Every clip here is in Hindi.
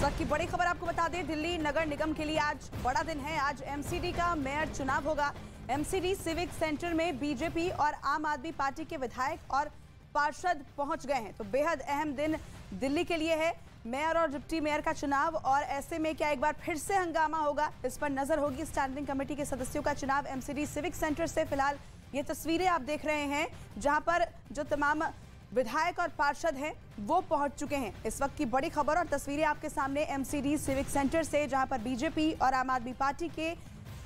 इस वक्त की बड़ी खबर आपको बता दें, दिल्ली नगर निगम के लिए आज बड़ा दिन है। आज एमसीडी का मेयर चुनाव होगा। एमसीडी सिविक सेंटर में बीजेपी और आम आदमी पार्टी के विधायक और पार्षद पहुंच गए हैं। तो बेहद अहम दिन दिल्ली के लिए है, मेयर और डिप्टी मेयर का चुनाव। और ऐसे में क्या एक बार फिर से हंगामा होगा, इस पर नजर होगी स्टैंडिंग कमेटी के सदस्यों का। चुनाव एमसीडी सिविक सेंटर से फिलहाल ये तस्वीरें आप देख रहे हैं, जहां पर जो तमाम विधायक और पार्षद हैं वो पहुंच चुके हैं। इस वक्त की बड़ी खबर और तस्वीरें आपके सामने एमसीडी सिविक सेंटर से, जहां पर बीजेपी और आम आदमी पार्टी के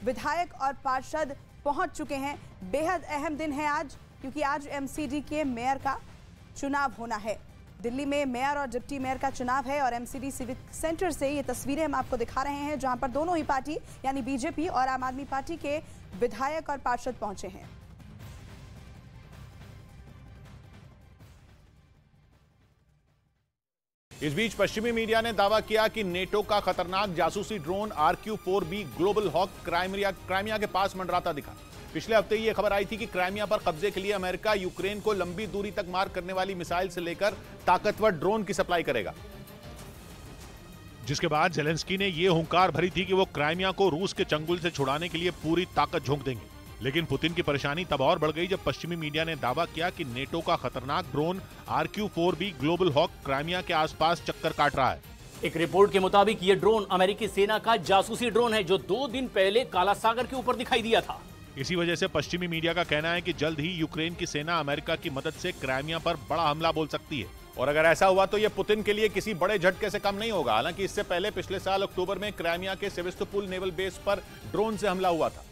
विधायक और पार्षद पहुंच चुके हैं। बेहद अहम दिन है आज, क्योंकि आज एमसीडी के मेयर का चुनाव होना है। दिल्ली में मेयर और डिप्टी मेयर का चुनाव है और एमसीडी सिविक सेंटर से ये तस्वीरें हम आपको दिखा रहे हैं, जहां पर दोनों ही पार्टी यानी बीजेपी और आम आदमी पार्टी के विधायक और पार्षद पहुंचे हैं। इस बीच पश्चिमी मीडिया ने दावा किया कि नेटो का खतरनाक जासूसी drone RQ-4B global hoc Crimea के पास मंडराता दिखा। पिछले हफ्ते ये खबर आई थी कि क्राइमिया पर कब्जे के लिए अमेरिका यूक्रेन को लंबी दूरी तक मार करने वाली मिसाइल से लेकर ताकतवर ड्रोन की सप्लाई करेगा, जिसके बाद जेलेंस्की ने यह हुंकार भरी थी कि वो क्राइमिया को रूस के चंगुल से छुड़ाने के लिए पूरी ताकत झोंक देंगे। लेकिन पुतिन की परेशानी तब और बढ़ गई जब पश्चिमी मीडिया ने दावा किया कि नेटो का खतरनाक drone RQ-4B global hoc Crimea के आसपास चक्कर काट रहा है। एक रिपोर्ट के मुताबिक ये ड्रोन अमेरिकी सेना का जासूसी ड्रोन है, जो 2 दिन पहले काला सागर के ऊपर दिखाई दिया था। इसी वजह से पश्चिमी मीडिया का कहना है कि जल्द ही यूक्रेन की सेना अमेरिका की मदद से क्राइमिया पर बड़ा हमला बोल सकती है। और अगर ऐसा हुआ तो यह पुतिन के लिए किसी बड़े झटके से कम नहीं होगा। हालांकि इससे पहले पिछले साल अक्टूबर में क्राइमिया के सेवेस्तोपोल नेवल बेस पर ड्रोन से हमला हुआ था,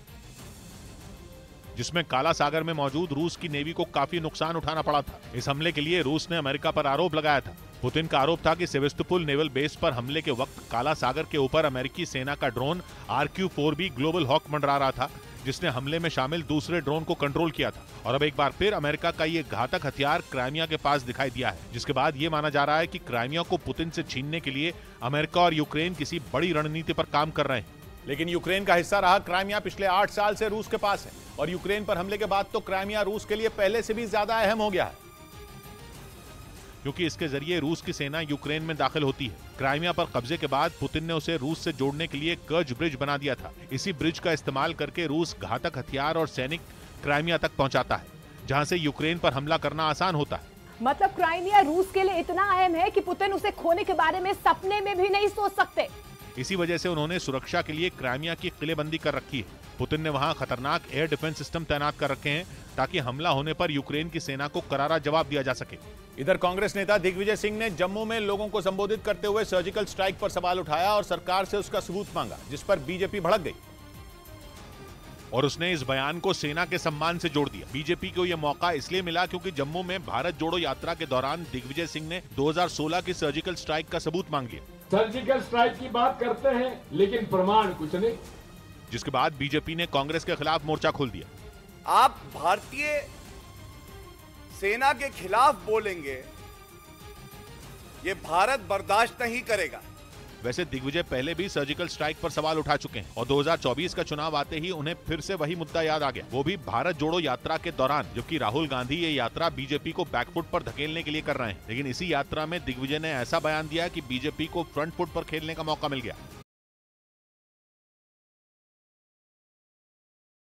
जिसमें काला सागर में मौजूद रूस की नेवी को काफी नुकसान उठाना पड़ा था। इस हमले के लिए रूस ने अमेरिका पर आरोप लगाया था। पुतिन का आरोप था कि सेवेस्तोपोल नेवल बेस पर हमले के वक्त काला सागर के ऊपर अमेरिकी सेना का ड्रोन RQ-4B ग्लोबल हॉक मंडरा रहा था, जिसने हमले में शामिल दूसरे ड्रोन को कंट्रोल किया था। और अब एक बार फिर अमेरिका का ये घातक हथियार क्राइमिया के पास दिखाई दिया है, जिसके बाद ये माना जा रहा है कि क्राइमिया को पुतिन से छीनने के लिए अमेरिका और यूक्रेन किसी बड़ी रणनीति पर काम कर रहे हैं। लेकिन यूक्रेन का हिस्सा रहा क्राइमिया पिछले 8 साल से रूस के पास है, और यूक्रेन पर हमले के बाद तो क्राइमिया रूस के लिए पहले से भी ज्यादा अहम हो गया है, क्योंकि इसके जरिए रूस की सेना यूक्रेन में दाखिल होती है। क्राइमिया पर कब्जे के बाद पुतिन ने उसे रूस से जोड़ने के लिए कर्ज ब्रिज बना दिया था। इसी ब्रिज का इस्तेमाल करके रूस घातक हथियार और सैनिक क्राइमिया तक पहुंचाता है, जहां से यूक्रेन पर हमला करना आसान होता है। मतलब क्राइमिया रूस के लिए इतना अहम है कि पुतिन उसे खोने के बारे में सपने में भी नहीं सोच सकते। इसी वजह से उन्होंने सुरक्षा के लिए क्राइमिया की किलेबंदी कर रखी है। पुतिन ने वहां खतरनाक एयर डिफेंस सिस्टम तैनात कर रखे हैं, ताकि हमला होने पर यूक्रेन की सेना को करारा जवाब दिया जा सके। इधर कांग्रेस नेता दिग्विजय सिंह ने जम्मू में लोगों को संबोधित करते हुए सर्जिकल स्ट्राइक पर सवाल उठाया और सरकार से उसका सबूत मांगा, जिस पर बीजेपी भड़क गई और उसने इस बयान को सेना के सम्मान से जोड़ दिया। बीजेपी को यह मौका इसलिए मिला क्योंकि जम्मू में भारत जोड़ो यात्रा के दौरान दिग्विजय सिंह ने 2016 की सर्जिकल स्ट्राइक का सबूत मांग लिया। सर्जिकल स्ट्राइक की बात करते हैं, लेकिन प्रमाण कुछ नहीं। जिसके बाद बीजेपी ने कांग्रेस के खिलाफ मोर्चा खोल दिया। आप भारतीय सेना के खिलाफ बोलेंगे, ये भारत बर्दाश्त नहीं करेगा। वैसे दिग्विजय पहले भी सर्जिकल स्ट्राइक पर सवाल उठा चुके हैं और 2024 का चुनाव आते ही उन्हें फिर से वही मुद्दा याद आ गया, वो भी भारत जोड़ो यात्रा के दौरान, जबकि राहुल गांधी ये यात्रा बीजेपी को बैकफुट पर धकेलने के लिए कर रहे हैं। लेकिन इसी यात्रा में दिग्विजय ने ऐसा बयान दिया कि बीजेपी को फ्रंट फुट पर खेलने का मौका मिल गया।